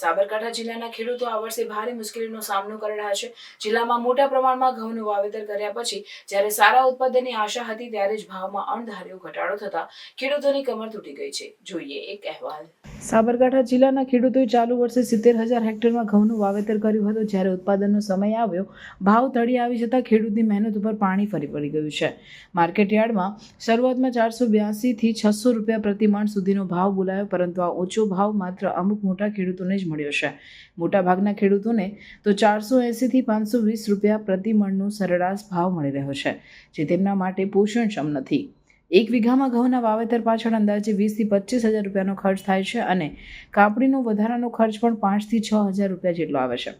સાબરકાંઠા જિલ્લાના ખેડૂતો આ વર્ષે ભારે મુશ્કેલીનો સામનો કરી રહ્યા છે. જિલ્લામાં મોટા પ્રમાણમાં ઘઉંનું વાવેતર કર્યા પછી જ્યારે સારા ઉત્પાદનની આશા હતી ત્યારે જ ભાવમાં અણધાર્યો ઘટાડો થતા ખેડૂતોની કમર તૂટી ગઈ છે. જોઈએ એક અહેવાલ. સાબરકાંઠા જિલ્લાના ખેડૂતોએ ચાલુ વર્ષે 70,000 હેક્ટરમાં ઘઉંનું વાવેતર કર્યું હતું. જ્યારે ઉત્પાદનનો સમય આવ્યો, ભાવ તળી આવી જતાં ખેડૂતની મહેનત ઉપર પાણી ફરી પડી ગયું છે. માર્કેટયાર્ડમાં શરૂઆતમાં 482 થી 600 રૂપિયા પ્રતિ મણ સુધીનો ભાવ બોલાયો, પરંતુ આ ઊંચો ભાવ માત્ર અમુક મોટા ખેડૂતોને જ મળ્યો છે. મોટાભાગના ખેડૂતોને તો 480 થી 520 રૂપિયા પ્રતિ મણનો સરેરાશ ભાવ મળી રહ્યો છે, જે તેમના માટે પોષણક્ષમ નથી. એક વીઘામાં ઘઉંના વાવેતર પાછળ અંદાજે 20 થી 25,000 રૂપિયાનો ખર્ચ થાય છે અને કાપડીનો વધારાનો ખર્ચ પણ 5 થી 6,000 રૂપિયા જેટલો આવે છે.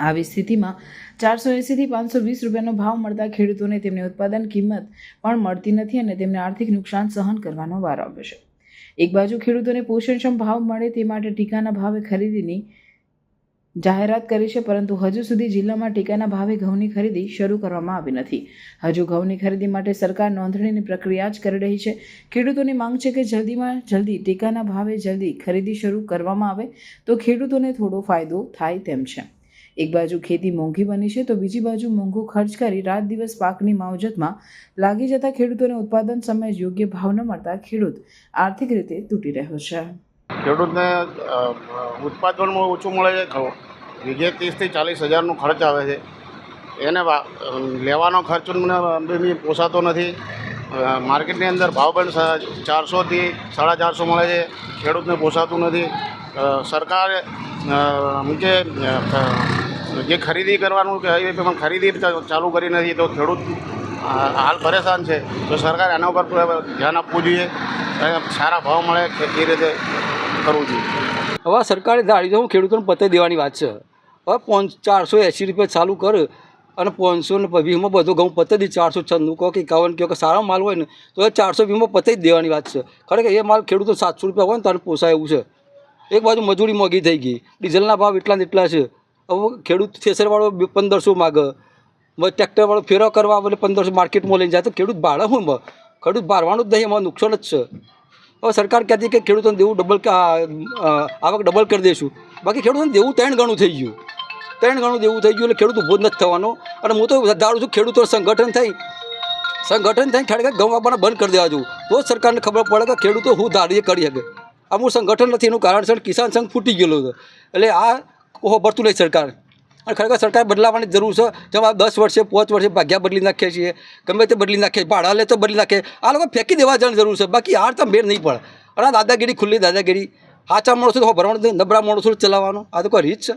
આવી સ્થિતિમાં 480 થી 520 રૂપિયાનો ભાવ મળતા ખેડૂતોને તેમની ઉત્પાદન કિંમત પણ મળતી નથી અને તેમને આર્થિક નુકસાન સહન કરવાનો વારો આવ્યો છે. એક બાજુ ખેડૂતોને પોષણક્ષમ ભાવ મળે તે માટે ટેકાના ભાવે ખરીદીની જાહેરાત કરી છે, પરંતુ હજુ સુધી જિલ્લામાં ટેકાના ભાવે ઘઉંની ખરીદી શરૂ કરવામાં આવી નથી. હજુ ઘઉંની ખરીદી માટે સરકાર નોંધણીની પ્રક્રિયા જ કરી રહી છે. ખેડૂતોની માંગ છે કે જલ્દીમાં જલ્દી ટેકાના ભાવે જલ્દી ખરીદી શરૂ કરવામાં આવે તો ખેડૂતોને થોડો ફાયદો થાય તેમ છે. એક બાજુ ખેતી મોંઘી બની છે તો બીજી બાજુ મોંઘો ખર્ચ કરી રાત દિવસ પાકની માવજતમાં લાગી જતા ખેડૂતોને ઉત્પાદન સમયે યોગ્ય ભાવ ન મળતા ખેડૂત આર્થિક રીતે તૂટી રહ્યો છે. ખેડૂતને ઉત્પાદનમાં ઓછું મળે છે. વીઘે 30,000 થી 40,000નો ખર્ચ આવે છે. એને લેવાનો ખર્ચ મને પોસાતો નથી. માર્કેટની અંદર ભાવ પણ 400 થી 450 મળે છે. ખેડૂતને પોસાતું નથી. સરકાર કે જે ખરીદી કરવાનું કે પણ ખરીદી ચાલુ કરી નથી, તો ખેડૂત હાલ પરેશાન છે. તો સરકાર એના ઉપર ધ્યાન આપવું જોઈએ. સારા ભાવ મળે એ રીતે કરવું જોઈએ. હવે સરકારે ધારી તો ખેડૂતોને પતાવી દેવાની વાત છે. હવે 480 રૂપિયા ચાલુ કર અને 520માં બધો ઘઉં પતાવી દે. 496 કહો કે 51 કહો કે સારો માલ હોય ને તો એ 420માં પતાવી જ દેવાની વાત છે. ખરેખર એ માલ ખેડૂતો 700 રૂપિયા હોય ને તારે પોસાય એવું છે. એક બાજુ મજૂરી મોંઘી થઈ ગઈ, ડીઝલના ભાવ એટલા ને એટલા છે. હવે ખેડૂત થેસરવાળો 1500 માગે, ટ્રેક્ટરવાળો ફેરો કરવા એટલે 1500 માર્કેટમાં લઈને જાય તો ખેડૂત ભાડે હું ખેડૂત ભારવાનું જ નહીં, એમાં નુકસાન જ છે. હવે સરકાર કહેતી કે ખેડૂતોને દેવું આવક ડબલ કરી દઈશું, બાકી ખેડૂતોને દેવું 3 ગણું થઈ ગયું. 3 ગણું દેવું થઈ ગયું એટલે ખેડૂત ઊભો જ નથી થવાનો. અને હું તો ધારું છું ખેડૂતો સંગઠન થઈ ખરેખર ઘઉં આપવાના બંધ કરી દેવા જોઈએ, તો જ સરકારને ખબર પડે કે ખેડૂતો હું ધારીએ કરી શકે. અમુક સંગઠન નથી, એનું કારણ છે કિસાન સંઘ ફૂટી ગયેલો છે. એટલે આ ભરતું નહીં સરકાર. અને ખરેખર સરકાર બદલાવાની જરૂર છે. જેમ આ 10 વર્ષે 5 વર્ષે ભાગ્યા બદલી નાખીએ છીએ, ગમે તે બદલી નાખીએ, ભાડા લે તો બદલી નાખે. આ લોકો ફેંકી દેવા જવાની જરૂર છે, બાકી હાર તો મેળ નહીં પડે. અને આ દાદાગીરી, ખુલ્લી દાદાગીરી, સાચા માણસો તો ભરવાનું, નબળા માણસો ચલાવવાનો, આ તો કોઈ રીત છે?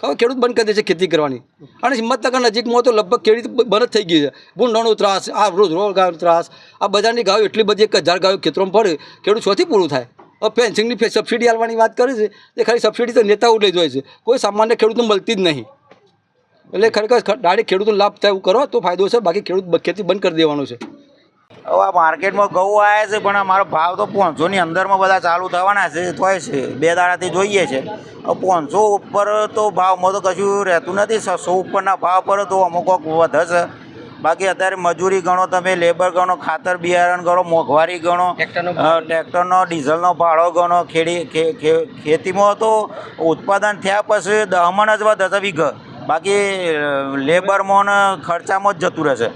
હવે ખેડૂત બંધ કરી દે છે ખેતી કરવાની. અને હિંમતનગર નજીકમાં તો લગભગ ખેડૂત બંધ જ થઈ ગઈ છે. ભૂંડોનો ત્રાસ, આ રોજગારનો ત્રાસ, આ બજારની ગાયો એટલી બધી 1000 ગાયો ખેતરોમાં પડે, ખેડૂત શોથી પૂરું થાય? હવે પેન્શનની સબસિડી આપવાની વાત કરે છે, એ ખાલી સબસિડી તો નેતાઓ લઈ જાય છે, કોઈ સામાન્ય ખેડૂતને મળતી જ નહીં. એટલે ખરેખર ડાયરેક્ટ ખેડૂતોને લાભ થાય એવું કરો તો ફાયદો છે, બાકી ખેડૂત ખેતી બંધ કરી દેવાનો છે. હવે આ માર્કેટમાં ઘઉં આવ્યા છે, પણ અમારો ભાવ તો 500ની અંદરમાં બધા ચાલુ થવાના છે, થાય છે 2 દાડાથી જોઈએ છે. હવે 500 ઉપર તો ભાવમાં તો કશું રહેતું નથી. 600 ઉપરના ભાવ પર તો અમુક વધે છે. બાકી અત્યારે મજૂરી ગણો, તમે લેબર ગણો, ખાતર બિયારણ ગણો, મોંઘવારી ગણો, ટ્રેક્ટરનો ડીઝલનો ભાડો ગણો. ખેતીમાં તો ઉત્પાદન થયા પછી 10 મણ જ વધે છે વીઘે, બાકી લેબરમાં ને ખર્ચામાં જ જતું રહેશે.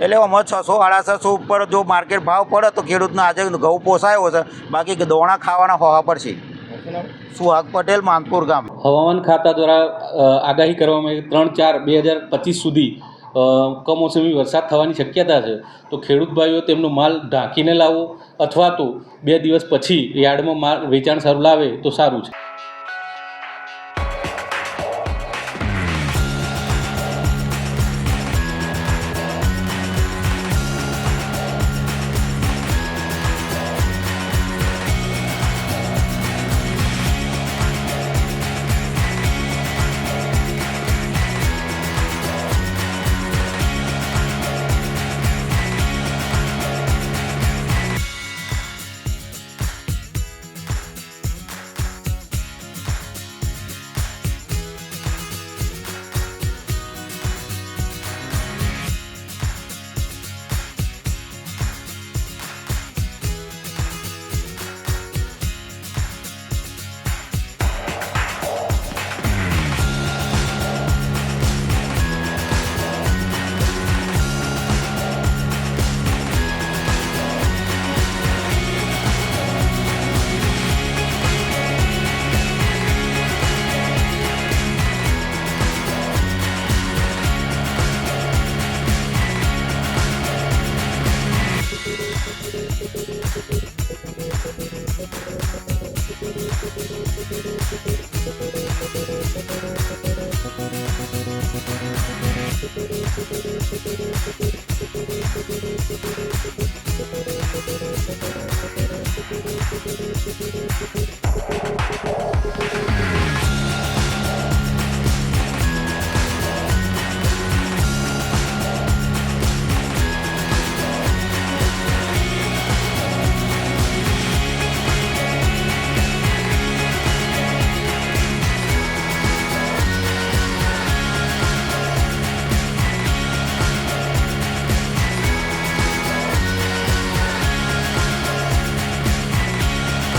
એટલે આમાં 600-650 ઉપર જો માર્કેટ ભાવ પડે તો ખેડૂતને આજે ઘઉં પોસાયો છે, બાકી દોણા ખાવાના હોવા પડશે. સુહાગ પટેલ, માનપુર ગામ. હવામાન ખાતા દ્વારા આગાહી કરવામાં આવી 3/4/2025 સુધી કમોસમી વરસાદ થવાની શક્યતા છે. તો ખેડૂત ભાઈઓ તેમનો માલ ઢાંકીને લાવો અથવા તો 2 દિવસ પછી યાર્ડમાં માલ વેચાણ સારું લાવે તો સારું છે. છે.